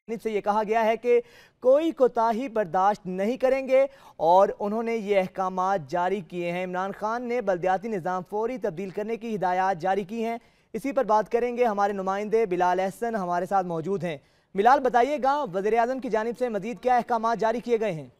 से ये कहा गया है कि कोई कोताही बर्दाश्त नहीं करेंगे और उन्होंने ये अहकामात जारी किए हैं। इमरान खान ने बल्दियाती निज़ाम फौरी तब्दील करने की हिदायत जारी की हैं। इसी पर बात करेंगे, हमारे नुमाइंदे बिलाल अहसन हमारे साथ मौजूद हैं। बिलाल, बताइएगा वज़ीर-ए-आज़म की जानिब से मज़ीद क्या अहकामात जारी किए गए हैं?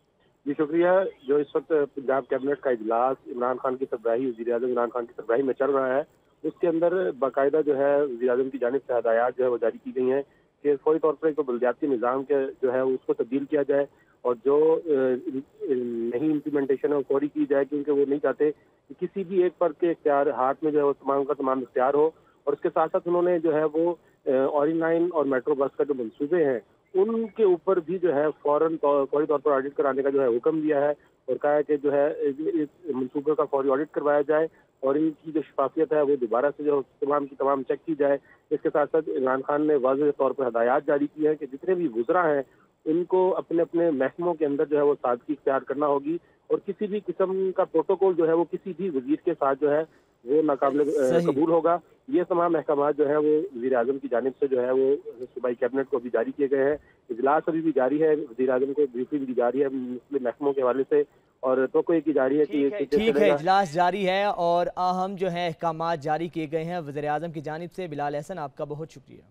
जी शुक्रिया। जो इस वक्त पंजाब कैबिनेट का इजलास इमरान खान की सरबराही वज़ीर-ए-आज़म इमरान खान की सरबराही में चल रहा है, उसके अंदर बाकायदा जो है वज़ीर-ए-आज़म की जानिब से हिदायत जो है वो जारी की गई हैं कि फौरी तौर पर एक तो बल्दियाती निज़ाम के जो है उसको तब्दील किया जाए और जो नई इम्प्लीमेंटेशन है वो फौरी की जाए, क्योंकि वो नहीं चाहते कि किसी भी एक फर्द के इख्तियार हाथ में जो है वो तमाम का तमाम इख्तियार हो। और उसके साथ साथ उन्होंने जो है वो ऑरेंज लाइन और मेट्रो बस का जो मंसूबे हैं उनके ऊपर भी जो है फौरी तौर पर ऑडिट कराने का जो है हुक्म दिया है और कहा है कि जो है इस मंसूबे का फौरी ऑडिट करवाया जाए और इनकी जो शफाफियत है वो दोबारा से जो तमाम की तमाम चेक की जाए। इसके साथ साथ इमरान खान ने वाज़ेह तौर पर हिदायत जारी की है कि जितने भी वुज़रा हैं इनको अपने अपने महकमों के अंदर जो है वो सादगी इख्तियार करना होगी और किसी भी किस्म का प्रोटोकॉल जो है वो किसी भी वजीर के साथ जो है वो नाकाबिल कबूल होगा। ये तमाम अहकामात जो है वो वज़ीर-ए-आज़म की जानिब से जो है वो सूबाई कैबिनेट को भी जारी किए गए हैं। इजलास अभी भी जारी है, वज़ीर-ए-आज़म को ब्रीफिंग दी जा रही है मुख्तलिफ महकमों के हवाले से और तो की जा रही है कि ठीक है, इजलास जारी है और अहम जो है अहकामात जारी किए गए हैं वज़ीर-ए-आज़म की जानिब से। बिलाल अहसन, आपका बहुत शुक्रिया।